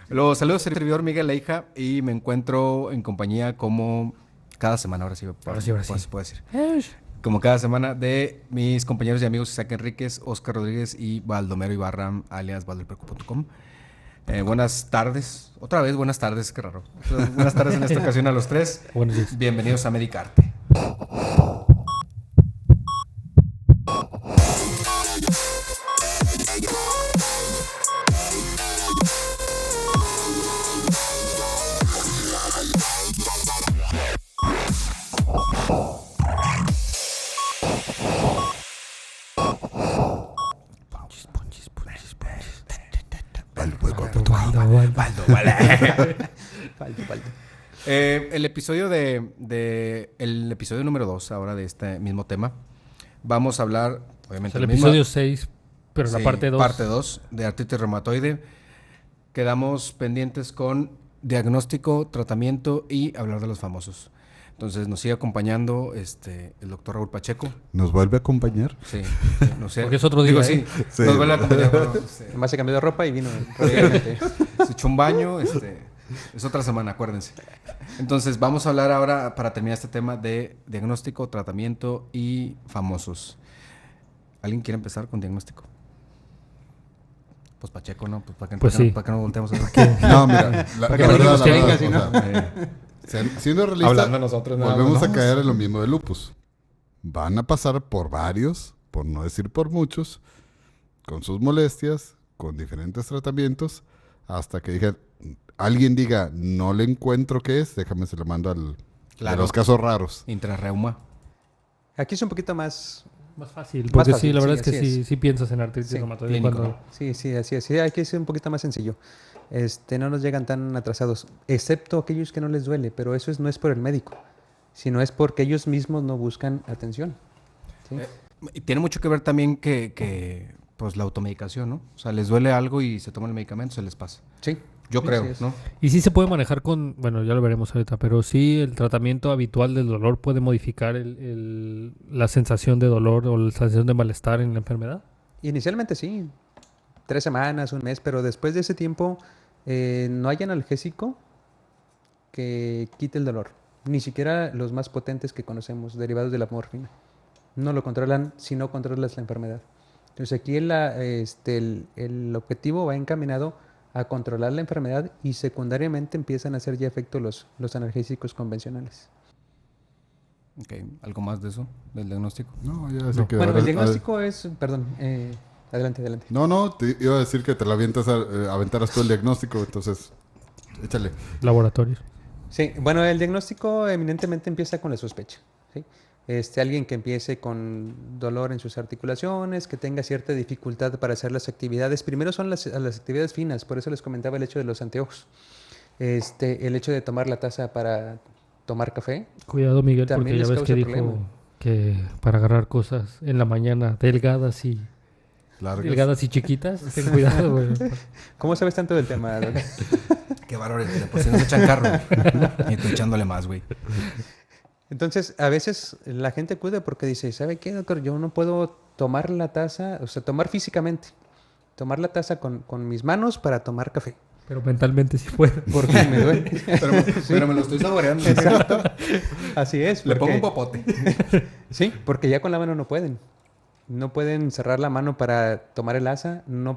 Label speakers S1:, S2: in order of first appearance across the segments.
S1: Los saludos, servidor Miguel Leija, y me encuentro en compañía como cada semana, ahora sí,
S2: Ahora sí.
S1: se puede decir. Como cada semana de mis compañeros y amigos Isaac Enríquez, Oscar Rodríguez y Baldomero Ibarra, alias baldoperco.com. Buenas tardes, otra vez buenas tardes, qué raro. Buenas tardes en esta ocasión a los tres.
S2: Buenos días.
S1: Bienvenidos a Medicarte. El episodio el episodio número 2 ahora de este mismo tema. Vamos a hablar, obviamente,
S2: El episodio 6, pero
S1: sí,
S2: la parte 2.
S1: Parte 2 de artritis reumatoide. Quedamos pendientes con diagnóstico, tratamiento y hablar de los famosos. Entonces nos sigue acompañando el doctor Raúl Pacheco.
S3: ¿Nos vuelve a acompañar?
S1: Sí, no sé.
S2: Porque es otro día.
S1: Digo, sí,
S3: Sí.
S1: nos vuelve a acompañar. Pero,
S4: Además se cambió de ropa y vino rápidamente.
S1: se echó un baño, es otra semana, acuérdense. Entonces, vamos a hablar ahora, para terminar este tema, de diagnóstico, tratamiento y famosos. ¿Alguien quiere empezar con diagnóstico? Pues Pacheco, ¿no? Pues para que no volteemos a ver.
S3: No, mira, la
S4: que no
S3: verdad,
S4: digamos que venga,
S3: o
S4: si no.
S3: siendo realista,
S1: Hablando nosotros nada
S3: volvemos
S1: más,
S3: a
S1: ¿no?
S3: caer en lo mismo de lupus. Van a pasar por varios, por no decir por muchos, con sus molestias, con diferentes tratamientos, hasta que alguien diga, no le encuentro qué es, déjame se lo mando de
S1: Claro.
S3: los casos raros.
S1: Intrarreuma.
S4: Aquí es un poquito más...
S2: Más fácil. Porque
S4: fácil,
S2: sí, la verdad
S4: sí,
S2: es que
S4: así
S2: sí piensas en artritis
S4: Sí,
S2: reumatoide
S1: clínico,
S2: cuando...
S1: ¿no?
S4: Sí, así es. Sí, aquí es un poquito más sencillo. No nos llegan tan atrasados, excepto aquellos que no les duele, pero eso no es por el médico, sino es porque ellos mismos no buscan atención. ¿Sí?
S1: Y tiene mucho que ver también que pues la automedicación, ¿no? O sea, les duele algo y se toman el medicamento, se les pasa.
S4: Sí.
S1: Yo
S4: Sí,
S1: creo,
S4: sí es.
S1: ¿no?
S2: Y sí se puede manejar con... Bueno, ya lo veremos ahorita, pero sí el tratamiento habitual del dolor puede modificar la sensación de dolor o la sensación de malestar en la enfermedad.
S4: Inicialmente sí, 3 semanas, un mes, pero después de ese tiempo no hay analgésico que quite el dolor. Ni siquiera los más potentes que conocemos, derivados de la morfina. No lo controlan si no controlas la enfermedad. Entonces aquí el objetivo va encaminado a controlar la enfermedad y secundariamente empiezan a hacer ya efecto los analgésicos convencionales.
S1: Ok, ¿algo más de eso? ¿Del diagnóstico?
S3: No, ya sé
S2: No.
S3: que
S4: Bueno,
S3: ahora-
S4: el diagnóstico es... Perdón, adelante.
S3: No, te iba a decir que te la aventaras tú el diagnóstico, entonces échale.
S2: Laboratorios.
S4: Sí, bueno, el diagnóstico eminentemente empieza con la sospecha. ¿Sí? Alguien que empiece con dolor en sus articulaciones, que tenga cierta dificultad para hacer las actividades. Primero son las actividades finas, por eso les comentaba el hecho de los anteojos. El hecho de tomar la taza para tomar café.
S2: Cuidado, Miguel,
S4: También
S2: porque ya
S4: les
S2: ves
S4: causa
S2: que dijo
S4: problema.
S2: que para agarrar cosas en la mañana delgadas y chiquitas, ten cuidado, güey.
S4: ¿Cómo sabes tanto del tema, Doc?
S1: Qué bárbaro, de por si nos echan carro. Y tú echándole más, güey.
S4: Entonces, a veces la gente acude porque dice, ¿sabe qué, doctor? Yo no puedo tomar la taza, o sea, tomar físicamente. Tomar la taza con mis manos para tomar café.
S2: Pero mentalmente sí puede.
S4: Porque me duele.
S1: Pero me lo estoy saboreando.
S4: Exacto. Así es.
S1: Le pongo un
S4: porque-
S1: popote.
S4: Sí, porque ya con la mano no pueden. No pueden cerrar la mano para tomar el asa, no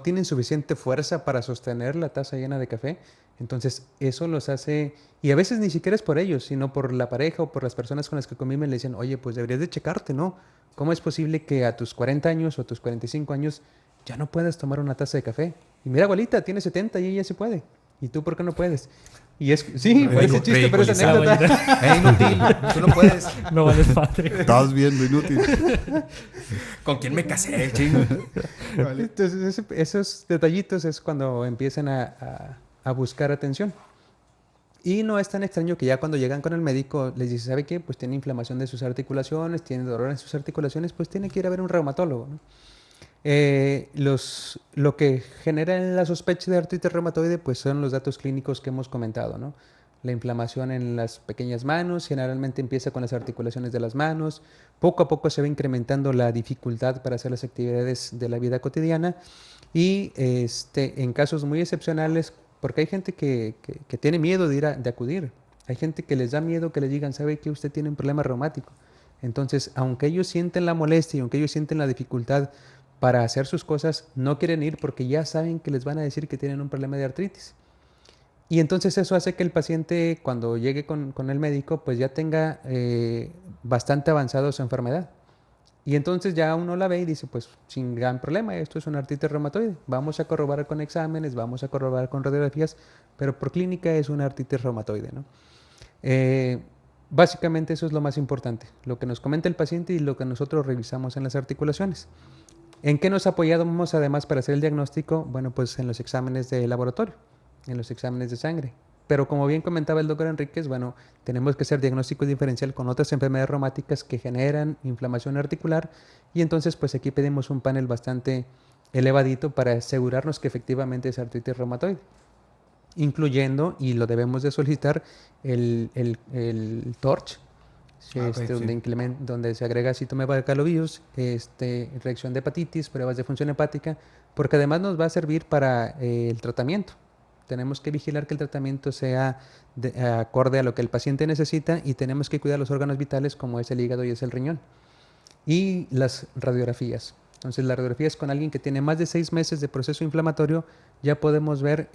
S4: tienen suficiente fuerza para sostener la taza llena de café. Entonces, eso los hace, y a veces ni siquiera es por ellos, sino por la pareja o por las personas con las que conviven, le dicen, oye, pues deberías de checarte, ¿no? ¿Cómo es posible que a tus 40 años o a tus 45 años ya no puedas tomar una taza de café? Y mira, abuelita, tiene 70 y ella sí puede. ¿Y tú por qué no puedes? Y sí, parece chiste, pero es
S1: Ridiculizado,
S4: anécdota.
S1: Inútil, tú no puedes.
S2: No vales padre.
S3: Estás viendo inútil.
S1: ¿Con quién me casé, chingo?
S4: Entonces, esos detallitos es cuando empiezan a buscar atención. Y no es tan extraño que ya cuando llegan con el médico les dice, ¿sabe qué? Pues tiene inflamación de sus articulaciones, tiene dolor en sus articulaciones, pues tiene que ir a ver un reumatólogo, ¿no? Lo que genera la sospecha de artritis reumatoide pues son los datos clínicos que hemos comentado, ¿no? La inflamación en las pequeñas manos, generalmente empieza con las articulaciones de las manos, poco a poco se va incrementando la dificultad para hacer las actividades de la vida cotidiana y en casos muy excepcionales, Porque hay gente que tiene miedo de acudir. Hay gente que les da miedo que le digan, ¿sabe que usted tiene un problema reumático? Entonces, aunque ellos sienten la molestia y aunque ellos sienten la dificultad para hacer sus cosas, no quieren ir porque ya saben que les van a decir que tienen un problema de artritis. Y entonces eso hace que el paciente, cuando llegue con el médico, pues ya tenga bastante avanzado su enfermedad. Y entonces ya uno la ve y dice, pues sin gran problema, esto es una artritis reumatoide. Vamos a corroborar con exámenes, vamos a corroborar con radiografías, pero por clínica es una artritis reumatoide, ¿no? Básicamente eso es lo más importante, lo que nos comenta el paciente y lo que nosotros revisamos en las articulaciones. ¿En qué nos apoyamos además para hacer el diagnóstico? Bueno, pues en los exámenes de laboratorio, en los exámenes de sangre. Pero como bien comentaba el doctor Enríquez, bueno, tenemos que hacer diagnóstico diferencial con otras enfermedades reumáticas que generan inflamación articular y entonces pues aquí pedimos un panel bastante elevadito para asegurarnos que efectivamente es artritis reumatoide, incluyendo, y lo debemos de solicitar, el TORCH, donde se agrega citomegalovirus, reacción de hepatitis, pruebas de función hepática, porque además nos va a servir para el tratamiento. Tenemos que vigilar que el tratamiento sea acorde a lo que el paciente necesita y tenemos que cuidar los órganos vitales como es el hígado y es el riñón. Y las radiografías. Entonces, las radiografías con alguien que tiene más de 6 meses de proceso inflamatorio, ya podemos ver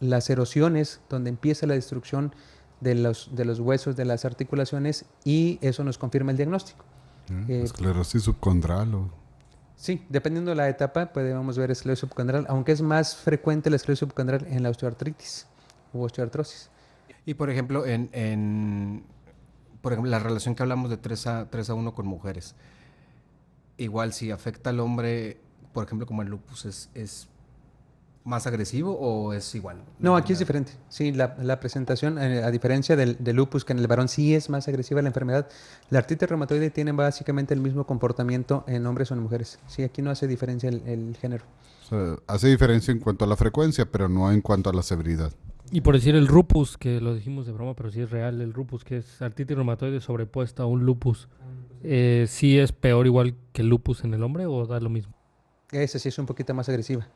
S4: las erosiones donde empieza la destrucción de los huesos, de las articulaciones, y eso nos confirma el diagnóstico.
S3: Esclerosis subcondral
S4: Sí, dependiendo de la etapa podemos ver esclerosis subcondral, aunque es más frecuente la esclerosis subcondral en la osteoartritis u osteoartrosis.
S1: Y por ejemplo, por ejemplo, la relación que hablamos de 3 a 1 con mujeres, igual si afecta al hombre, por ejemplo, como el lupus, ¿es más agresivo o es igual?
S4: No, aquí es diferente. Sí, la presentación, a diferencia del lupus, que en el varón sí es más agresiva la enfermedad, la artritis reumatoide tiene básicamente el mismo comportamiento en hombres o en mujeres. Sí, aquí no hace diferencia el género.
S3: O sea, hace diferencia en cuanto a la frecuencia, pero no en cuanto a la severidad.
S2: Y por decir el lupus, que lo dijimos de broma, pero sí es real, el lupus, que es artritis reumatoide sobrepuesta a un lupus, ¿sí es peor igual que el lupus en el hombre o da lo mismo?
S4: Esa sí es un poquito más agresiva,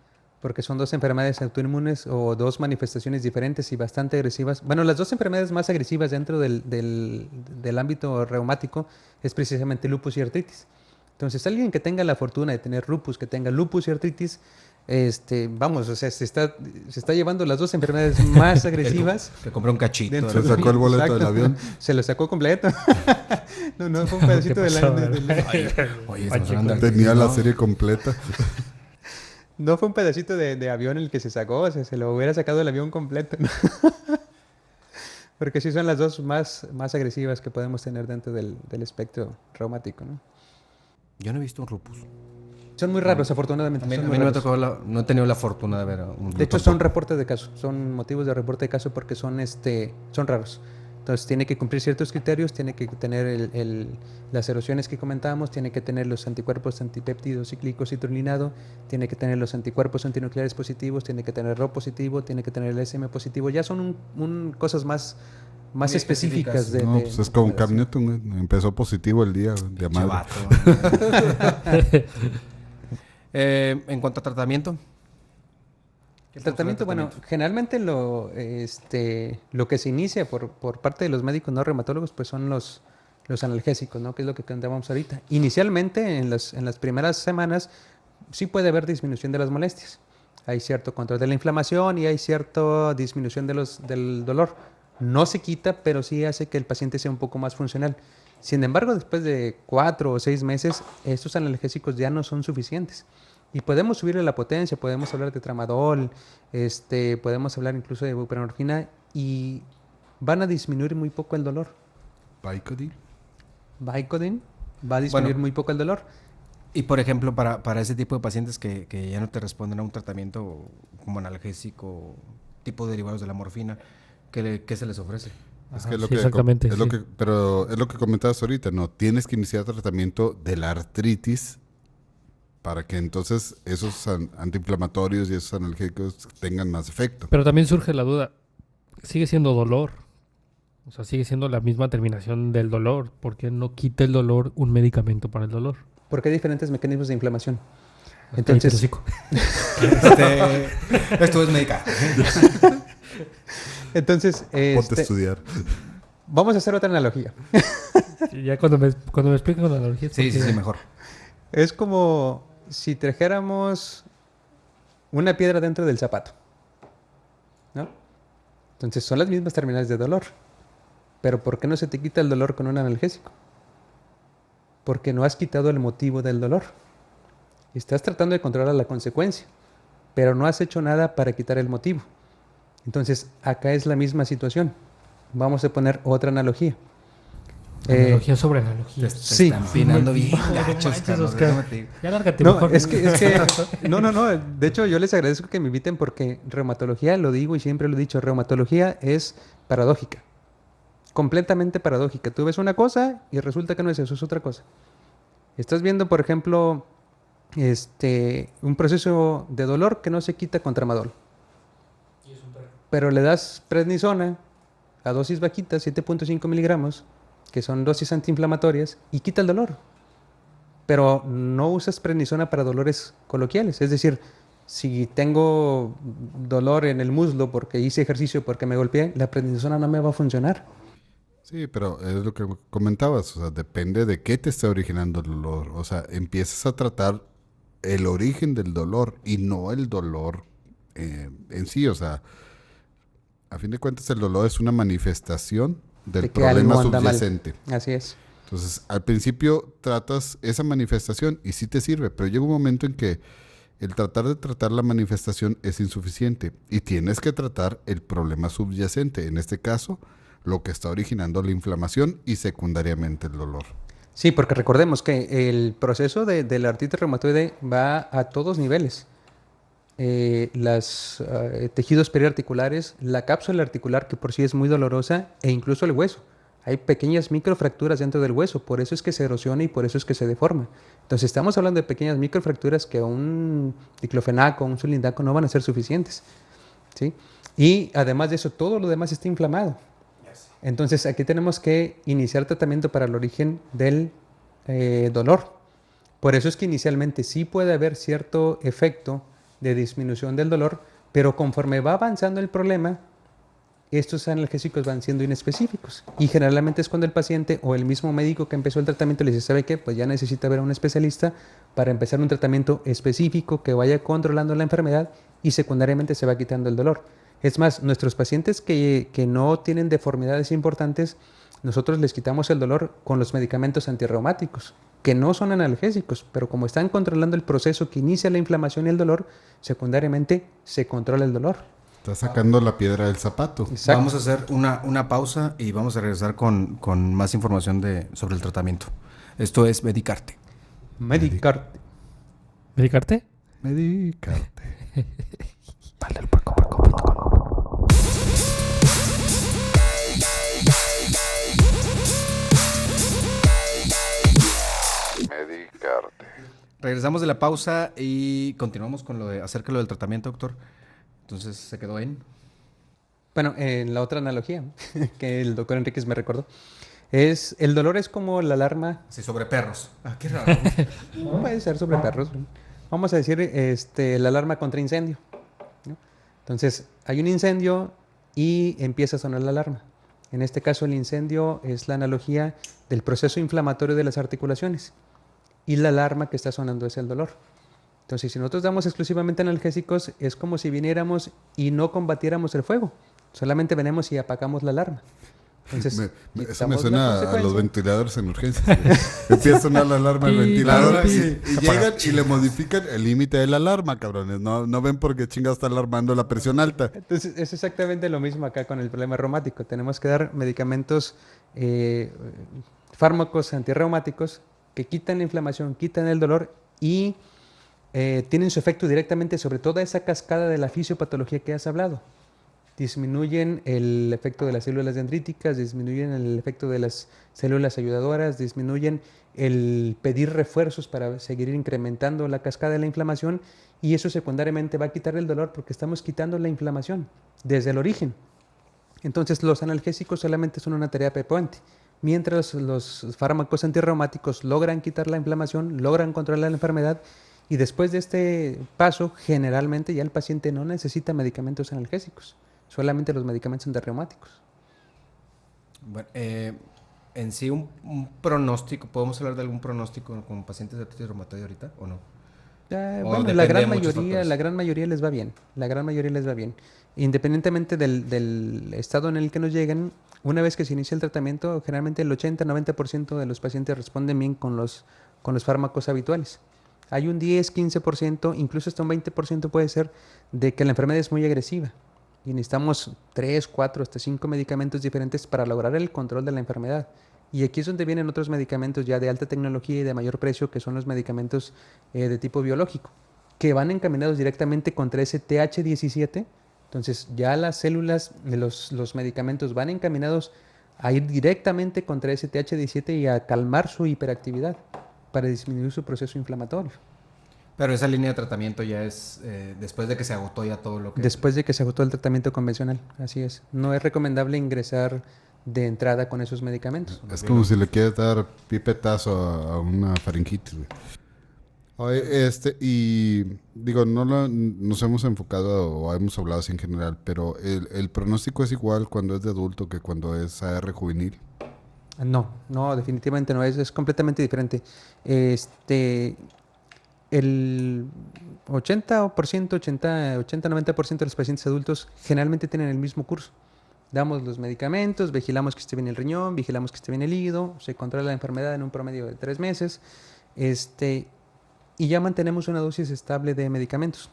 S4: porque son 2 enfermedades autoinmunes o 2 manifestaciones diferentes y bastante agresivas. Bueno, las 2 enfermedades más agresivas dentro del ámbito reumático es precisamente lupus y artritis. Entonces, alguien que tenga la fortuna de tener lupus, que tenga lupus y artritis, vamos, o sea, se está llevando las 2 enfermedades más agresivas.
S1: Que compró un cachito.
S3: Se sacó el boleto del avión.
S4: Se lo sacó completo. no fue un pedacito del
S1: Oye,
S3: tenía la serie completa.
S4: No fue un pedacito de avión el que se sacó, o sea, se lo hubiera sacado el avión completo, ¿no? Porque sí son las 2 más agresivas que podemos tener dentro del espectro reumático, ¿no?
S1: Yo no he visto un lupus.
S4: Son muy raros, afortunadamente.
S1: A mí no me tocó no he tenido la fortuna de ver un lupus.
S4: De hecho, son reportes de caso, son motivos de reporte de caso porque son raros. Entonces, tiene que cumplir ciertos criterios, tiene que tener las erosiones que comentábamos, tiene que tener los anticuerpos antipéptidos cíclicos citrulinado, tiene que tener los anticuerpos antinucleares positivos, tiene que tener Rho positivo, tiene que tener el SM positivo. Ya son cosas más específicas.
S3: Pues es como Cam Newton, empezó positivo el día de madre.
S1: En cuanto a tratamiento.
S4: El tratamiento, bueno, generalmente lo que se inicia por parte de los médicos no reumatólogos, pues son los analgésicos, ¿no? Que es lo que comentábamos ahorita. Inicialmente, en las primeras semanas, sí puede haber disminución de las molestias. Hay cierto control de la inflamación y hay cierta disminución del dolor. No se quita, pero sí hace que el paciente sea un poco más funcional. Sin embargo, después de 4 o 6 meses, estos analgésicos ya no son suficientes. Y podemos subirle la potencia, podemos hablar de tramadol, podemos hablar incluso de buprenorfina y van a disminuir muy poco el dolor. Vicodin va a disminuir muy poco el dolor.
S1: Y por ejemplo, para ese tipo de pacientes que ya no te responden a un tratamiento como analgésico, tipo derivados de la morfina, ¿qué se les ofrece?
S3: Es que
S2: exactamente.
S3: Pero es lo que comentabas ahorita, ¿no? Tienes que iniciar tratamiento de la artritis para que entonces esos antiinflamatorios y esos analgésicos tengan más efecto.
S2: Pero también surge la duda, sigue siendo dolor, o sea, sigue siendo la misma terminación del dolor. ¿Por qué no quita el dolor un medicamento para el dolor?
S4: Porque hay diferentes mecanismos de inflamación. Entonces,
S2: Hocico.
S1: Esto es médica.
S4: entonces
S3: Ponte a estudiar.
S4: vamos a hacer otra analogía.
S2: Y ya cuando me explican con analogías.
S1: Sí, sí,
S2: porque-
S1: sí, mejor.
S4: Es como si trajéramos una piedra dentro del zapato, ¿no? Entonces son las mismas terminales de dolor. Pero ¿por qué no se te quita el dolor con un analgésico? Porque no has quitado el motivo del dolor. Estás tratando de controlar la consecuencia, pero no has hecho nada para quitar el motivo. Entonces, acá es la misma situación. Vamos a poner otra analogía.
S2: Analogía sobre analogía.
S1: Te
S4: Sí.
S1: están pinando bien
S2: No
S1: gachos,
S2: manches,
S1: Carlos,
S2: Oscar.
S1: déjame te digo.
S2: Ya lárgate
S4: No,
S2: mejor.
S4: es que, no. De hecho, yo les agradezco que me inviten porque reumatología, lo digo y siempre lo he dicho, reumatología es paradójica. Completamente paradójica. Tú ves una cosa y resulta que no es eso, es otra cosa. Estás viendo, por ejemplo, un proceso de dolor que no se quita con tramadol. Pero le das prednisona a dosis bajitas, 7.5 miligramos, que son dosis antiinflamatorias, y quita el dolor. Pero no usas prednisona para dolores coloquiales. Es decir, si tengo dolor en el muslo porque hice ejercicio, porque me golpeé, la prednisona no me va a funcionar.
S3: Sí, pero es lo que comentabas, o sea, depende de qué te está originando el dolor. O sea, empiezas a tratar el origen del dolor y no el dolor en sí. O sea, a fin de cuentas el dolor es una manifestación del
S4: De que
S3: problema
S4: algo anda mal.
S3: subyacente.
S4: Así es.
S3: Entonces, al principio tratas esa manifestación y sí te sirve, pero llega un momento en que el tratar de tratar la manifestación es insuficiente y tienes que tratar el problema subyacente, en este caso, lo que está originando la inflamación y secundariamente el dolor.
S4: Sí, porque recordemos que el proceso de la artritis reumatoide va a todos niveles. Los tejidos periarticulares, la cápsula articular, que por sí es muy dolorosa, e incluso el hueso. Hay pequeñas microfracturas dentro del hueso, por eso es que se erosiona y por eso es que se deforma. Entonces estamos hablando de pequeñas microfracturas que un diclofenaco, un sulindaco no van a ser suficientes, ¿sí? Y además de eso, todo lo demás está inflamado. Entonces aquí tenemos que iniciar tratamiento para el origen del dolor. Por eso es que inicialmente sí puede haber cierto efecto de disminución del dolor, pero conforme va avanzando el problema, estos analgésicos van siendo inespecíficos. Y generalmente es cuando el paciente o el mismo médico que empezó el tratamiento le dice, ¿sabe qué? Pues ya necesita ver a un especialista para empezar un tratamiento específico que vaya controlando la enfermedad y secundariamente se va quitando el dolor. Es más, nuestros pacientes que no tienen deformidades importantes, nosotros les quitamos el dolor con los medicamentos antirreumáticos, que no son analgésicos, pero como están controlando el proceso que inicia la inflamación y el dolor, secundariamente se controla el dolor.
S3: Está sacando la piedra del zapato.
S4: Exacto.
S1: Vamos a hacer una pausa y vamos a regresar con más información sobre el tratamiento. Esto es Medicarte.
S4: Medicarte.
S2: ¿Medicarte?
S3: Medicarte.
S5: Medicarte.
S1: Regresamos de la pausa y continuamos con acerca de lo del tratamiento, doctor. Entonces se quedó en...
S4: Bueno, en la otra analogía que el doctor Enríquez me recordó, el dolor es como la alarma,
S1: Sí, sobre perros. Ah, qué raro.
S4: puede ser sobre perros, vamos a decir la alarma contra incendio, ¿no? Entonces, hay un incendio y empieza a sonar la alarma. En este caso, el incendio es la analogía del proceso inflamatorio de las articulaciones y la alarma que está sonando es el dolor. Entonces, si nosotros damos exclusivamente analgésicos, es como si viniéramos y no combatiéramos el fuego. Solamente venimos y apagamos la alarma. Entonces,
S3: Eso me
S4: quitamos
S3: suena
S4: la
S3: a los
S4: consecuencia.
S3: ventiladores en urgencias. güey. Empieza a sonar la alarma del
S2: Sí,
S3: ventilador
S1: claro,
S3: y,
S1: sí.
S3: y llegan y le modifican el límite de la alarma, cabrones. No ven por qué chingados está alarmando la presión alta.
S4: Entonces, es exactamente lo mismo acá con el problema reumático. Tenemos que dar medicamentos, fármacos antirreumáticos que quitan la inflamación, quitan el dolor y tienen su efecto directamente sobre toda esa cascada de la fisiopatología que has hablado. Disminuyen el efecto de las células dendríticas, disminuyen el efecto de las células ayudadoras, disminuyen el pedir refuerzos para seguir incrementando la cascada de la inflamación y eso secundariamente va a quitar el dolor porque estamos quitando la inflamación desde el origen. Entonces los analgésicos solamente son una terapia puente, mientras los fármacos antirreumáticos logran quitar la inflamación, logran controlar la enfermedad Y después de este paso, generalmente ya el paciente no necesita medicamentos analgésicos, solamente los medicamentos antirreumáticos.
S1: Bueno, en sí, un pronóstico, ¿podemos hablar de algún pronóstico con pacientes de artritis reumatoide ahorita o no? O
S4: Bueno,
S1: depende de muchos factores.
S4: la gran mayoría les va bien. La gran mayoría les va bien. Independientemente del estado en el que nos lleguen, una vez que se inicia el tratamiento, generalmente el 80-90% de los pacientes responden bien con los fármacos habituales. Hay un 10-15%, incluso hasta un 20% puede ser, de que la enfermedad es muy agresiva. Y necesitamos 3, 4, hasta 5 medicamentos diferentes para lograr el control de la enfermedad. Y aquí es donde vienen otros medicamentos ya de alta tecnología y de mayor precio, que son los medicamentos de tipo biológico, que van encaminados directamente contra ese TH17. Entonces ya las células de los medicamentos van encaminados a ir directamente contra ese TH17 y a calmar su hiperactividad para disminuir su proceso inflamatorio.
S1: Pero esa línea de tratamiento ya es después de que se agotó ya todo lo que...
S4: Después de que se agotó el tratamiento convencional, así es. No es recomendable ingresar de entrada con esos medicamentos.
S3: Es como si le quieres dar pipetazo a una faringitis, güey. Oye, y digo, nos hemos enfocado o hemos hablado así en general, pero el pronóstico es igual cuando es de adulto que cuando es AR juvenil.
S4: No, definitivamente no, es completamente diferente. El 80-90% de los pacientes adultos generalmente tienen el mismo curso. Damos los medicamentos, vigilamos que esté bien el riñón, vigilamos que esté bien el hígado, se controla la enfermedad en un promedio de 3 meses, y ya mantenemos una dosis estable de medicamentos.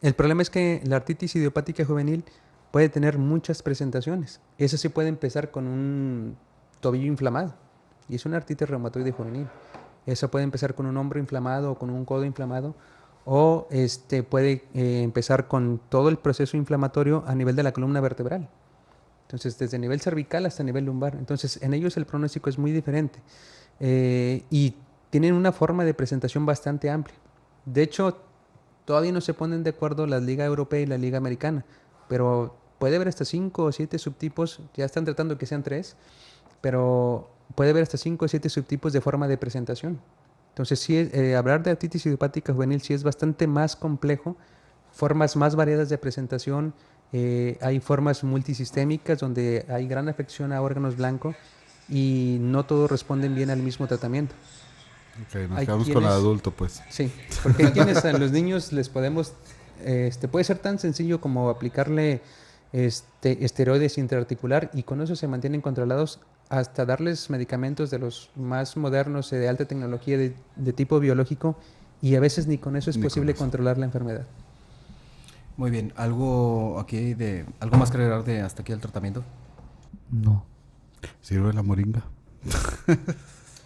S4: El problema es que la artritis idiopática juvenil puede tener muchas presentaciones. Esa sí puede empezar con un tobillo inflamado, y es una artritis reumatoide juvenil. Esa puede empezar con un hombro inflamado o con un codo inflamado, o puede empezar con todo el proceso inflamatorio a nivel de la columna vertebral. Entonces, desde nivel cervical hasta nivel lumbar. Entonces, en ellos el pronóstico es muy diferente. Y tienen una forma de presentación bastante amplia. De hecho, todavía no se ponen de acuerdo la Liga Europea y la Liga Americana, pero puede haber hasta 5 o 7 subtipos, ya están tratando que sean 3, pero puede haber hasta 5 o 7 subtipos de forma de presentación. Entonces, sí, hablar de artritis idiopática juvenil sí es bastante más complejo, formas más variadas de presentación, hay formas multisistémicas donde hay gran afección a órganos blancos y no todos responden bien al mismo tratamiento.
S3: Ok, nos quedamos con el adulto, pues.
S4: Sí, porque hay quienes a los niños les podemos, puede ser tan sencillo como aplicarle esteroides intraarticular y con eso se mantienen controlados, hasta darles medicamentos de los más modernos, de alta tecnología de tipo biológico, y a veces ni con eso es posible controlar la enfermedad.
S1: Muy bien, ¿algo más que agregar de hasta aquí el tratamiento?
S2: No.
S3: ¿Sirve la moringa?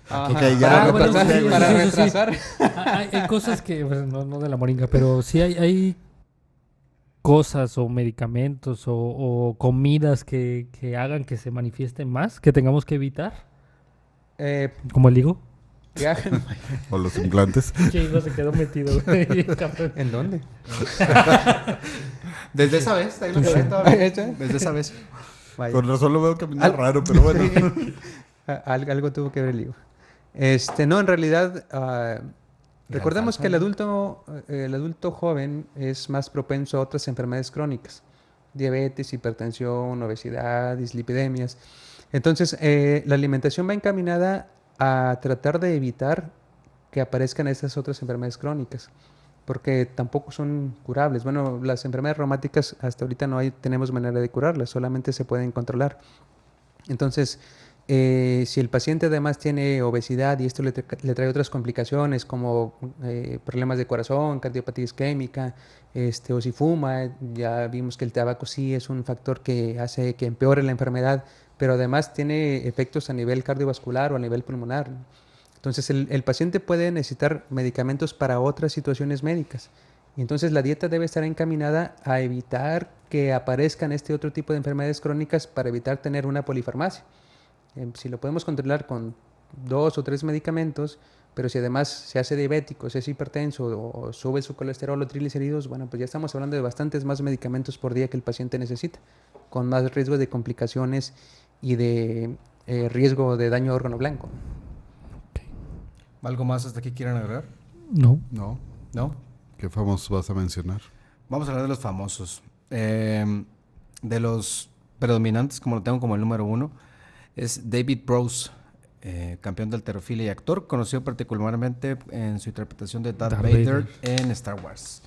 S4: Okay,
S2: ya,
S4: para retrasar.
S2: Hay cosas que, pues, no de la moringa, pero sí hay cosas o medicamentos o comidas que hagan que se manifiesten más, que tengamos que evitar. Como el higo.
S3: O los implantes.
S2: Chico, se quedó metido, güey.
S4: ¿En dónde?
S1: Desde esa vez, ahí lo que desde esa vez.
S3: Vaya. Con razón lo veo caminar raro, pero bueno.
S4: Algo tuvo que ver el higo. No, en realidad, recordemos que el adulto joven es más propenso a otras enfermedades crónicas, diabetes, hipertensión, obesidad, dislipidemias. Entonces, la alimentación va encaminada a tratar de evitar que aparezcan estas otras enfermedades crónicas, porque tampoco son curables. Bueno, las enfermedades reumáticas hasta ahorita tenemos manera de curarlas, solamente se pueden controlar. Entonces, si el paciente además tiene obesidad y esto le trae otras complicaciones como problemas de corazón, cardiopatía isquémica, o si fuma, ya vimos que el tabaco sí es un factor que hace que empeore la enfermedad, pero además tiene efectos a nivel cardiovascular o a nivel pulmonar. Entonces el paciente puede necesitar medicamentos para otras situaciones médicas. Y entonces la dieta debe estar encaminada a evitar que aparezcan este otro tipo de enfermedades crónicas para evitar tener una polifarmacia. Si lo podemos controlar con 2 o 3 medicamentos, pero si además se hace diabético, se es hipertenso o sube su colesterol o triglicéridos, bueno, pues ya estamos hablando de bastantes más medicamentos por día que el paciente necesita, con más riesgo de complicaciones y de riesgo de daño a órgano blanco.
S1: ¿Algo más hasta aquí quieran agregar?
S2: No.
S1: No. ¿No?
S3: ¿Qué famosos vas a mencionar?
S1: Vamos a hablar de los famosos. De los predominantes, como lo tengo como el número 1, es David Prowse, campeón de halterofilia y actor, conocido particularmente en su interpretación de Darth Vader en Star Wars.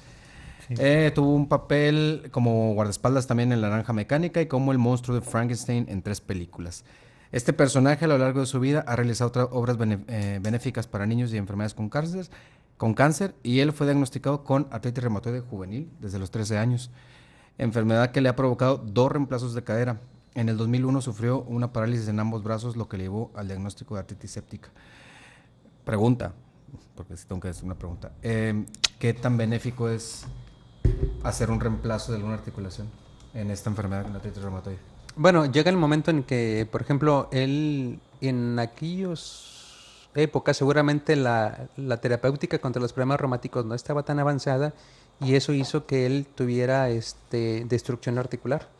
S2: Sí.
S1: Tuvo un papel como guardaespaldas también en La Naranja Mecánica y como el monstruo de Frankenstein en 3 películas. Este personaje a lo largo de su vida ha realizado obras benéficas para niños y enfermedades con cáncer, y él fue diagnosticado con artritis reumatoide juvenil desde los 13 años, enfermedad que le ha provocado 2 reemplazos de cadera. En el 2001 sufrió una parálisis en ambos brazos, lo que le llevó al diagnóstico de artritis séptica. Pregunta, porque sí tengo que hacer una pregunta. ¿Qué tan benéfico es hacer un reemplazo de alguna articulación en esta enfermedad, en la artritis reumatoide?
S4: Bueno, llega el momento en que, por ejemplo, él en aquellas épocas seguramente la terapéutica contra los problemas reumáticos no estaba tan avanzada y eso hizo que él tuviera destrucción articular.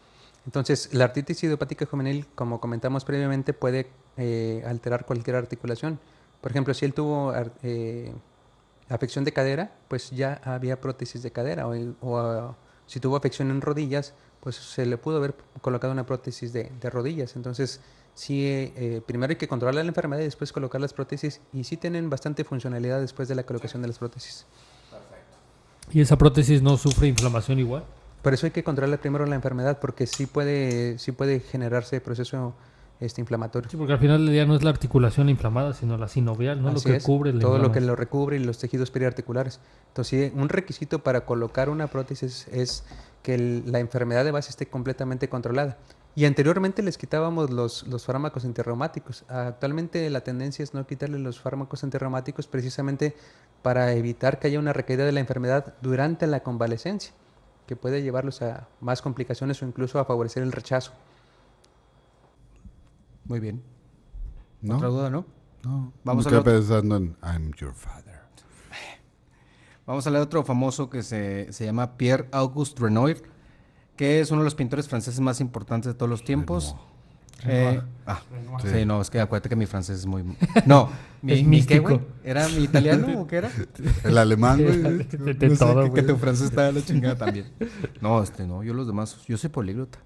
S4: Entonces, la artritis idiopática juvenil, como comentamos previamente, puede alterar cualquier articulación. Por ejemplo, si él tuvo afección de cadera, pues ya había prótesis de cadera, o si tuvo afección en rodillas, pues se le pudo haber colocado una prótesis de rodillas. Entonces, sí, primero hay que controlar la enfermedad y después colocar las prótesis, y sí tienen bastante funcionalidad después de la colocación de las prótesis.
S2: ¿Y esa prótesis no sufre inflamación igual?
S4: Por eso hay que controlar primero la enfermedad, porque sí puede generarse proceso inflamatorio.
S2: Sí, porque al final del día no es la articulación inflamada, sino la sinovial, ¿no?
S4: Así
S2: Lo que
S4: es,
S2: cubre la
S4: todo lo que
S2: inflamación.
S4: lo recubre y los tejidos periarticulares. Entonces, sí, un requisito para colocar una prótesis es que la enfermedad de base esté completamente controlada. Y anteriormente les quitábamos los fármacos antirreumáticos. Actualmente la tendencia es no quitarle los fármacos antirreumáticos precisamente para evitar que haya una recaída de la enfermedad durante la convalecencia, que puede llevarlos a más complicaciones o incluso a favorecer el rechazo.
S1: Muy bien.
S3: ¿No?
S1: ¿Otra duda, no?
S3: No.
S1: Vamos
S3: Vamos
S1: a
S3: a
S1: lo-
S3: pensando en I'm your father.
S1: Vamos a leer otro famoso que se llama Pierre-Auguste Renoir, que es uno de los pintores franceses más importantes de todos los tiempos.
S2: Renoir.
S3: Sí.
S1: Sí, no, es que acuérdate que mi francés es muy... No,
S2: Es
S1: ¿mi qué, güey?
S2: místico.
S1: ¿Era mi italiano o qué era?
S3: El alemán, güey.
S2: De
S1: No sé,
S2: todo,
S1: que
S2: güey.
S1: tu francés está de la chingada también. No, no, yo los demás, yo soy políglota.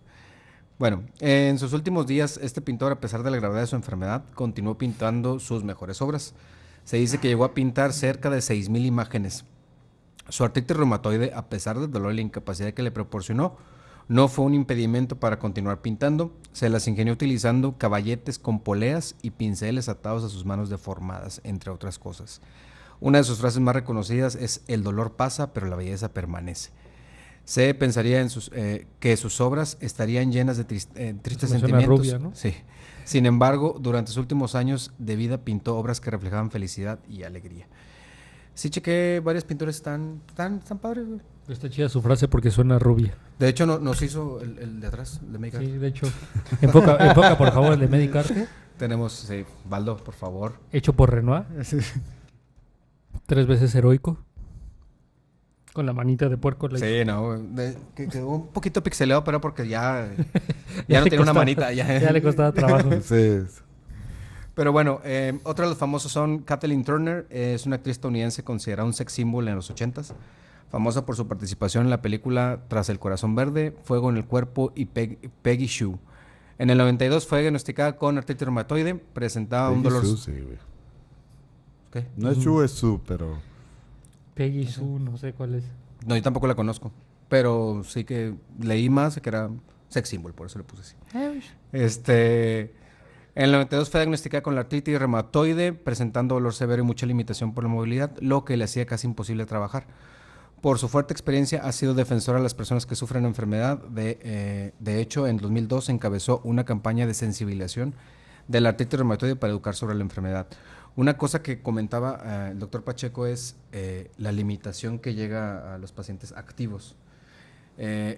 S1: Bueno, en sus últimos días, este pintor, a pesar de la gravedad de su enfermedad, continuó pintando sus mejores obras. Se dice que llegó a pintar cerca de 6,000 imágenes. Su artritis reumatoide, a pesar del dolor y la incapacidad que le proporcionó, no fue un impedimento para continuar pintando. Se las ingenió utilizando caballetes con poleas y pinceles atados a sus manos deformadas, entre otras cosas. Una de sus frases más reconocidas es: "El dolor pasa, pero la belleza permanece". Se pensaría que sus obras estarían llenas de tristes
S2: Me suena
S1: sentimientos.
S2: rubia, ¿no?
S1: Sí. Sin embargo, durante sus últimos años de vida pintó obras que reflejaban felicidad y alegría. Sí, chequé varios pintores tan padres, güey.
S2: Está chida su frase porque suena rubia.
S1: De hecho, nos hizo el de atrás, el de Make
S2: Sí,
S1: Art.
S2: de hecho. Enfoca por favor el de Medicarte,
S1: Tenemos, sí, Baldo, por favor.
S2: hecho por Renoir. 3 veces heroico. Con la manita de puerco.
S1: Sí, no, que quedó un poquito pixeleado, pero porque ya no
S2: le
S1: tiene una
S2: costaba-
S1: manita.
S2: Ya le costaba trabajo.
S3: Sí.
S1: Pero bueno, otros de los famosos son Kathleen Turner, es una actriz estadounidense considerada un sex symbol en los 80s, famosa por su participación en la película Tras el corazón verde, Fuego en el cuerpo y Peggy Sue. En el 92 fue diagnosticada con artritis reumatoide, presentaba un dolor...
S3: Sue, sí, güey.
S1: ¿Qué?
S3: No es Sue, es Sue, pero...
S2: Peggy Sue, no sé cuál es.
S1: No, yo tampoco la conozco, pero sí que leí más que era sex symbol, por eso le puse así. En el 92 fue diagnosticada con la artritis reumatoide, presentando dolor severo y mucha limitación por la movilidad, lo que le hacía casi imposible trabajar. Por su fuerte experiencia, ha sido defensora de las personas que sufren la enfermedad. De hecho, en 2002 encabezó una campaña de sensibilización de la artritis reumatoide para educar sobre la enfermedad. Una cosa que comentaba el doctor Pacheco es la limitación que llega a los pacientes activos.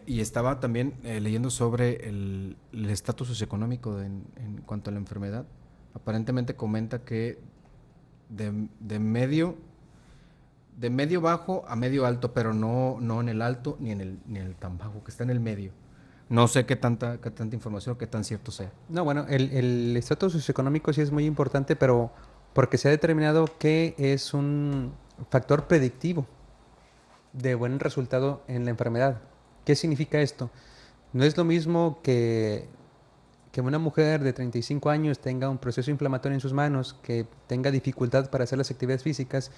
S1: Y estaba también leyendo sobre el estatus socioeconómico en cuanto a la enfermedad. Aparentemente comenta que de medio bajo a medio alto, pero no en el alto ni en el tan bajo, que está en el medio. No sé qué tanta información, qué tan cierto sea.
S4: No, bueno, el estatus socioeconómico sí es muy importante, pero porque se ha determinado que es un factor predictivo de buen resultado en la enfermedad. ¿Qué significa esto? No es lo mismo que una mujer de 35 años tenga un proceso inflamatorio en sus manos, que tenga dificultad para hacer las actividades físicas,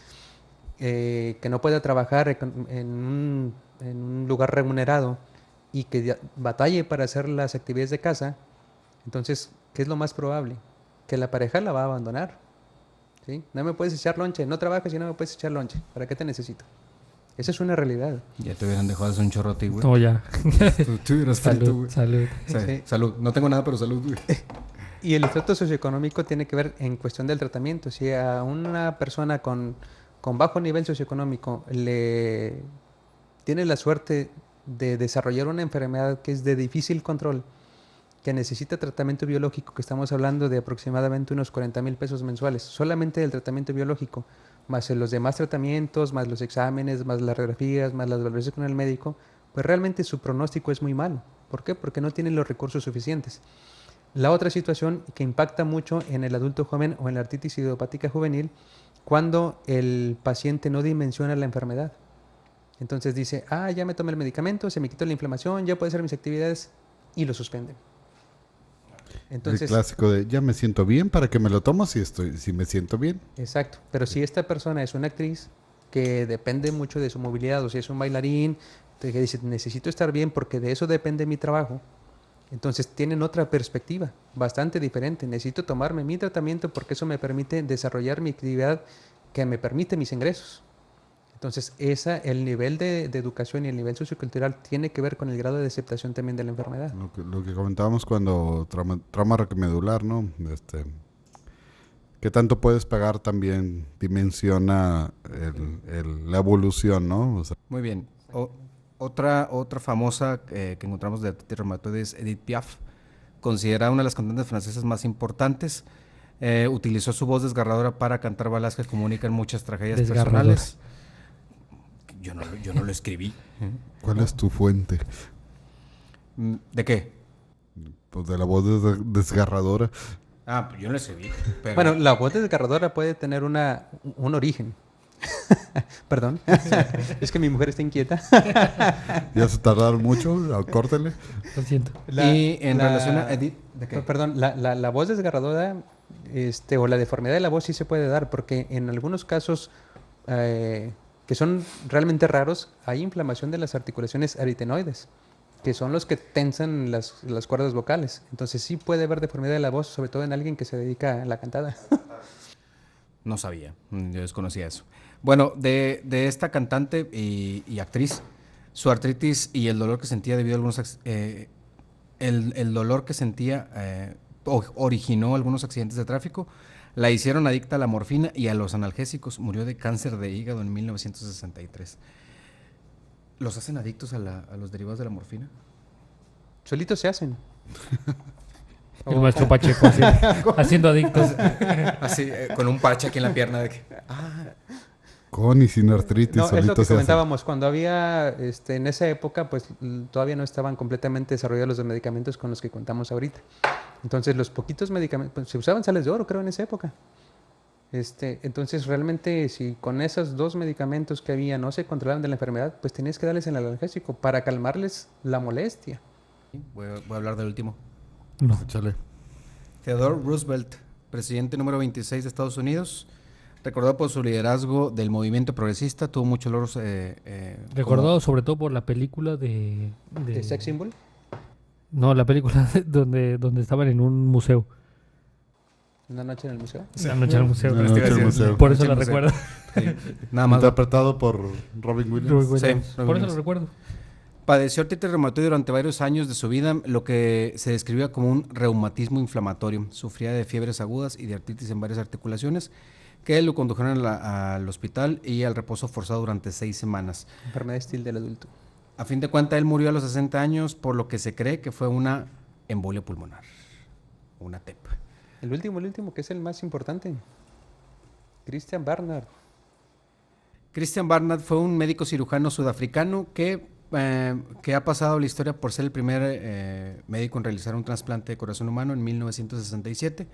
S4: que no pueda trabajar en un lugar remunerado y que batalle para hacer las actividades de casa. Entonces, ¿qué es lo más probable? Que la pareja la va a abandonar. ¿Sí? No me puedes echar lonche, no trabajas y no me puedes echar lonche. ¿Para qué te necesito? Esa es una realidad.
S1: Ya te hubieran dejado hacer un chorro a ti, güey.
S2: No, ya.
S1: Tú hubieras frito,
S2: Salud,
S1: güey.
S2: salud.
S1: Sí,
S4: Sí.
S1: Salud. No tengo nada, pero salud, güey.
S4: Y el estrato socioeconómico tiene que ver en cuestión del tratamiento. Si a una persona con bajo nivel socioeconómico tiene la suerte de desarrollar una enfermedad que es de difícil control, que necesita tratamiento biológico, que estamos hablando de aproximadamente unos 40,000 pesos mensuales, solamente del tratamiento biológico, más los demás tratamientos, más los exámenes, más las radiografías, más las valoraciones con el médico, pues realmente su pronóstico es muy malo. ¿Por qué? Porque no tienen los recursos suficientes. La otra situación que impacta mucho en el adulto joven o en la artritis idiopática juvenil, cuando el paciente no dimensiona la enfermedad. Entonces dice, ya me tomé el medicamento, se me quitó la inflamación, ya puedo hacer mis actividades, y lo suspenden. Entonces,
S3: el clásico de ya me siento bien, ¿para que me lo tomo si me siento bien?
S4: exacto, pero si esta persona es una actriz que depende mucho de su movilidad, o si es un bailarín, que dice, necesito estar bien porque de eso depende mi trabajo, entonces tienen otra perspectiva, bastante diferente. Necesito tomarme mi tratamiento porque eso me permite desarrollar mi actividad que me permite mis ingresos. Entonces, el nivel de educación y el nivel sociocultural tiene que ver con el grado de aceptación también de la enfermedad.
S3: Lo que comentábamos cuando trauma raquimedular, ¿no? ¿Qué tanto puedes pagar también dimensiona la evolución, ¿no? O sea,
S1: Muy bien. Otra famosa que encontramos de artritis reumatoide es Edith Piaf, considerada una de las cantantes francesas más importantes. Utilizó su voz desgarradora para cantar baladas que comunican muchas tragedias
S2: Desgarradora.
S1: personales. Yo no lo escribí.
S3: ¿cuál es tu fuente?
S1: ¿De qué?
S3: Pues de la voz desgarradora.
S1: Pues yo no lo escribí. Pero
S4: Bueno, la voz desgarradora puede tener un origen. Perdón, es que mi mujer está inquieta.
S3: Ya se tardaron mucho, córtele.
S2: Lo siento.
S1: y en relación a Edith, ¿de qué?
S4: Perdón, la voz desgarradora o la deformidad de la voz sí se puede dar, porque en algunos casos que son realmente raros, hay inflamación de las articulaciones aritenoides, que son los que tensan las cuerdas vocales. Entonces sí puede haber deformidad de la voz, sobre todo en alguien que se dedica a la cantada.
S1: No sabía, yo desconocía eso. Bueno, de esta cantante y actriz, su artritis y el dolor que sentía debido a algunos... el dolor que sentía originó algunos accidentes de tráfico, la hicieron adicta a la morfina y a los analgésicos. Murió de cáncer de hígado en 1963. ¿Los hacen adictos a los derivados de la morfina?
S4: Solitos se hacen.
S2: El maestro Pacheco haciendo adictos.
S1: Así, con un parche aquí en la pierna de que...
S3: Con y sin artritis,
S4: No, es lo
S3: solito
S4: que
S3: se hace.
S4: comentábamos. Cuando había, en esa época, pues todavía no estaban completamente desarrollados los medicamentos con los que contamos ahorita. Entonces, los poquitos medicamentos, pues, se usaban sales de oro, creo, en esa época. Entonces, realmente, si con esos 2 medicamentos que había no se controlaban de la enfermedad, pues tenías que darles el analgésico para calmarles la molestia.
S1: Voy a hablar del último.
S2: No.
S3: Échale.
S1: Theodore Roosevelt, presidente número 26 de Estados Unidos, recordado por su liderazgo del movimiento progresista, tuvo muchos logros.
S2: Recordado sobre todo por la película de...
S4: ¿De sex symbol?
S2: No, la película donde estaban en un museo.
S4: ¿Una noche en el museo?
S2: La noche al museo.
S3: Una noche al museo.
S2: Por eso
S1: Noche
S2: la
S1: al museo.
S2: recuerdo.
S1: Nada más.
S3: Interpretado por Robin Williams.
S2: Robin Williams.
S1: Sí,
S2: Por
S1: Robin
S2: eso
S1: Williams.
S2: lo recuerdo.
S1: Padeció artritis reumatoide durante varios años de su vida, lo que se describía como un reumatismo inflamatorio. Sufría de fiebres agudas y de artritis en varias articulaciones que lo condujeron al hospital y al reposo forzado durante 6 semanas.
S4: Enfermedad estil del adulto.
S1: A fin de cuentas, él murió a los 60 años, por lo que se cree que fue una embolia pulmonar, una TEP.
S4: El último, que es el más importante. Christian Barnard.
S1: Christian Barnard fue un médico cirujano sudafricano que ha pasado a la historia por ser el primer médico en realizar un trasplante de corazón humano en 1967.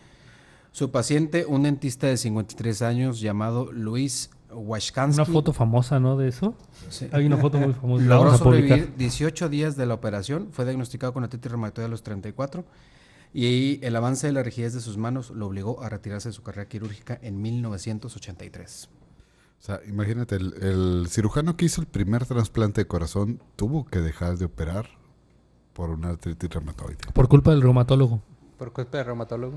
S1: Su paciente, un dentista de 53 años llamado Louis Washkansky.
S2: Una foto famosa, ¿no? De eso.
S1: Sí.
S2: Hay una foto muy famosa. La
S1: Logró
S2: vamos a publicar.
S1: sobrevivir 18 días de la operación. Fue diagnosticado con artritis reumatoide a los 34. Y el avance de la rigidez de sus manos lo obligó a retirarse de su carrera quirúrgica en 1983.
S3: O sea, imagínate, el cirujano que hizo el primer trasplante de corazón tuvo que dejar de operar por una artritis reumatoide.
S2: Por culpa del reumatólogo.
S4: Por culpa del reumatólogo.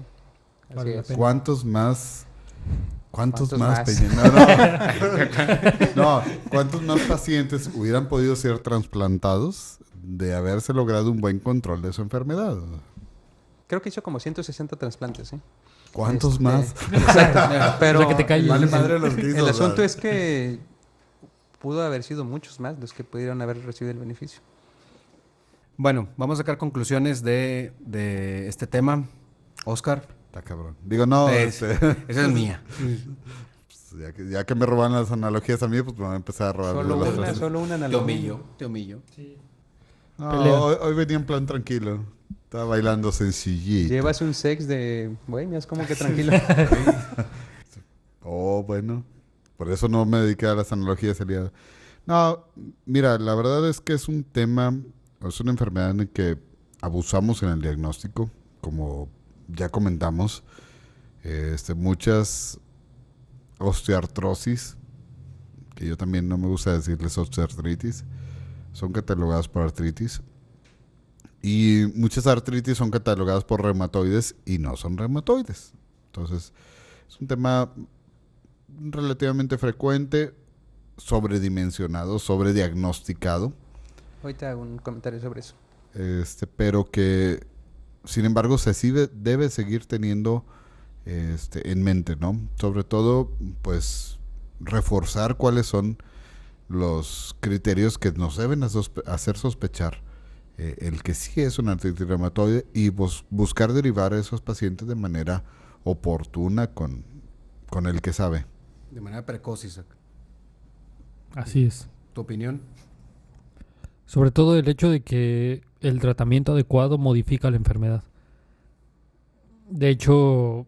S4: Así
S2: Vale la
S4: es.
S2: pena.
S3: ¿Cuántos más? ¿Cuántos
S4: ¿Cuántos
S3: más,
S4: más?
S3: Peña? No, ¿cuántos más pacientes hubieran podido ser trasplantados de haberse logrado un buen control de su enfermedad?
S4: Creo que hizo como 160 trasplantes, ¿eh?
S3: ¿Cuántos más?
S4: Exacto. Pero
S2: O sea, que te calles.
S3: Vale madre los que hizo,
S4: el
S3: o sea.
S4: asunto es que pudo haber sido muchos más los que pudieron haber recibido el beneficio.
S1: Bueno, vamos a sacar conclusiones de este tema. Oscar,
S3: Está cabrón. Digo, no,
S1: esa es mía.
S3: pues, ya que me roban las analogías a mí, pues me voy a empezar a robar
S4: Solo
S3: las
S4: una,
S3: otras.
S4: solo una
S1: Te
S4: analogía.
S1: humillo.
S3: No,
S2: Pelea.
S3: hoy venía en plan tranquilo. Estaba bailando sencillito.
S4: Llevas un sex de bohemias, como que tranquilo.
S3: Oh, bueno. Por eso no me dediqué a las analogías el día. No, mira, la verdad es que es un tema, es una enfermedad en la que abusamos en el diagnóstico, como ya comentamos. Muchas osteoartrosis, que yo también no me gusta decirles osteoartritis, son catalogadas por artritis. Y muchas artritis son catalogadas por reumatoides y no son reumatoides. Entonces, es un tema relativamente frecuente, sobredimensionado, sobrediagnosticado,
S4: Ahorita hago un comentario sobre eso.
S3: pero que, sin embargo, debe seguir teniendo en mente, ¿no? Sobre todo, pues, reforzar cuáles son los criterios que nos deben hacer sospechar el que sí es una artritis reumatoide y buscar derivar a esos pacientes de manera oportuna con el que sabe.
S1: De manera precoz, Isaac.
S2: Así es.
S1: ¿Tu opinión?
S2: Sobre todo el hecho de que el tratamiento adecuado modifica la enfermedad. De hecho,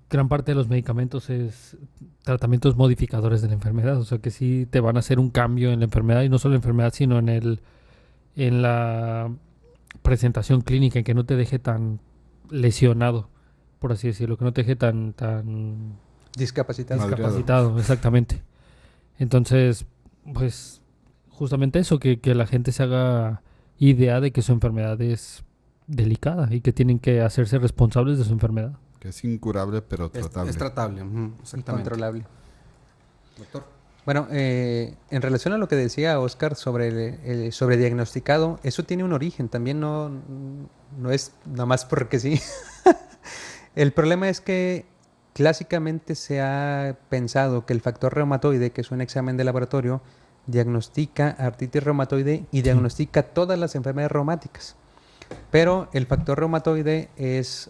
S2: gran parte de los medicamentos es tratamientos modificadores de la enfermedad. O sea que sí te van a hacer un cambio en la enfermedad, y no solo en la enfermedad, sino en la presentación clínica, en que no te deje tan lesionado, por así decirlo, que no te deje tan
S4: Discapacitado.
S3: Madre.
S2: discapacitado, exactamente. Entonces, pues, justamente eso, que la gente se haga idea de que su enfermedad es delicada y que tienen que hacerse responsables de su enfermedad.
S3: Que es incurable, pero tratable.
S1: Es tratable, exactamente.
S4: Incontrolable.
S1: Doctor.
S4: Bueno, en relación a lo que decía Oscar sobre el sobrediagnosticado, eso tiene un origen, también no es nada más porque sí. El problema es que clásicamente se ha pensado que el factor reumatoide, que es un examen de laboratorio, diagnostica artritis reumatoide y diagnostica todas las enfermedades reumáticas. Pero el factor reumatoide es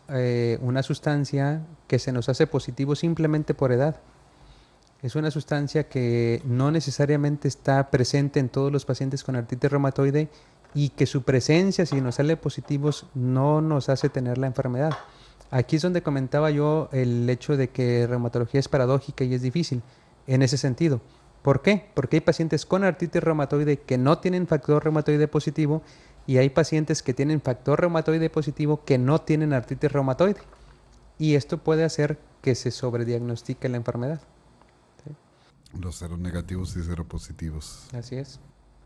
S4: una sustancia que se nos hace positivo simplemente por edad. Es una sustancia que no necesariamente está presente en todos los pacientes con artritis reumatoide y que su presencia, si nos sale positivos, no nos hace tener la enfermedad. Aquí es donde comentaba yo el hecho de que reumatología es paradójica y es difícil en ese sentido. ¿Por qué? Porque hay pacientes con artritis reumatoide que no tienen factor reumatoide positivo y hay pacientes que tienen factor reumatoide positivo que no tienen artritis reumatoide. Y esto puede hacer que se sobrediagnostique la enfermedad.
S3: Los seronegativos y seropositivos.
S4: Así es.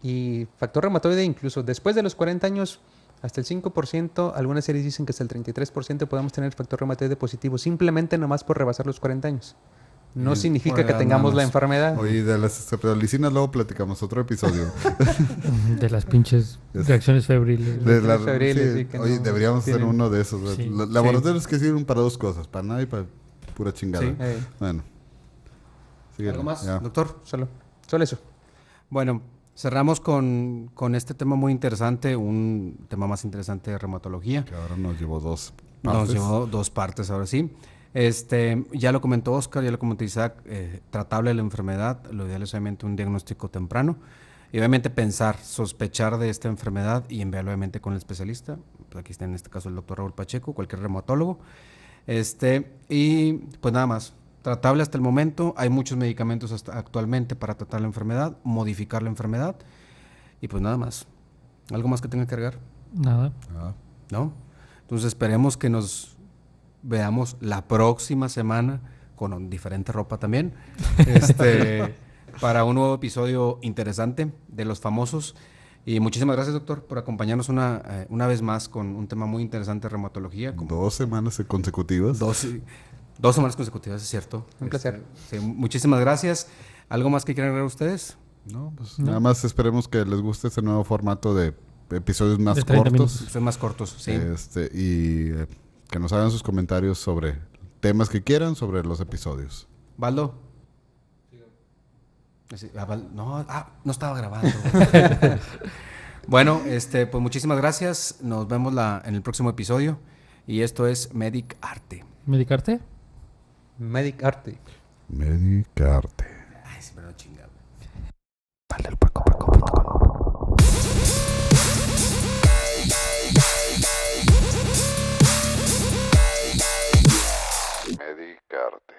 S4: Y factor reumatoide incluso después de los 40 años, hasta el 5%, algunas series dicen que hasta el 33% podemos tener factor reumatoide positivo, simplemente nomás por rebasar los 40 años. No
S3: por
S4: significa que
S1: edad
S4: tengamos
S1: nada
S4: la
S1: más.
S4: enfermedad.
S3: Oye, de las cerebrolicinas luego platicamos otro episodio.
S2: De las pinches reacciones febriles.
S3: De la-
S4: febriles, sí, que
S3: oye,
S4: no
S3: deberíamos hacer
S4: tienen-
S3: uno de esos.
S2: Sí.
S3: Laboratorios que sirven para dos cosas, para nada y para pura chingada.
S1: Sí.
S3: Bueno. Síguele,
S1: ¿Algo más,
S3: ya.
S1: doctor?
S4: Solo eso.
S1: Bueno, cerramos con este tema muy interesante, un tema más interesante de reumatología.
S3: Que ahora nos llevó dos
S1: Nos
S3: partes.
S1: llevó dos partes ahora sí. Ya lo comentó Oscar, ya lo comentó Isaac, tratable la enfermedad, lo ideal es obviamente un diagnóstico temprano y obviamente pensar, sospechar de esta enfermedad y enviarlo obviamente con el especialista. Pues aquí está en este caso el doctor Raúl Pacheco, cualquier reumatólogo. Y pues nada más, tratable hasta el momento. Hay muchos medicamentos actualmente para tratar la enfermedad, modificar la enfermedad. Y pues nada más. ¿Algo más que tenga que agregar?
S2: Nada.
S1: ¿No? Entonces esperemos que nos veamos la próxima semana con diferente ropa también. Para un nuevo episodio interesante de Los Famosos. Y muchísimas gracias, doctor, por acompañarnos una vez más con un tema muy interesante de reumatología.
S3: 2 semanas consecutivas.
S1: 2 semanas consecutivas, es cierto.
S4: Un placer.
S1: Sí, muchísimas gracias. ¿Algo más que quieran agregar ustedes?
S3: No, pues
S2: No.
S3: nada más esperemos que les guste este nuevo formato de episodios más
S2: De 30
S3: cortos.
S2: minutos.
S1: Son más cortos, sí.
S3: Que nos hagan sus comentarios sobre temas que quieran sobre los episodios.
S1: ¿Baldo? No estaba grabando. Bueno, pues muchísimas gracias. Nos vemos en el próximo episodio. Y esto es Medic Arte.
S2: ¿Medicarte?
S4: Medic Arte.
S3: Medicarte.
S1: Ay, sí, pero chingado.
S5: Medicarte.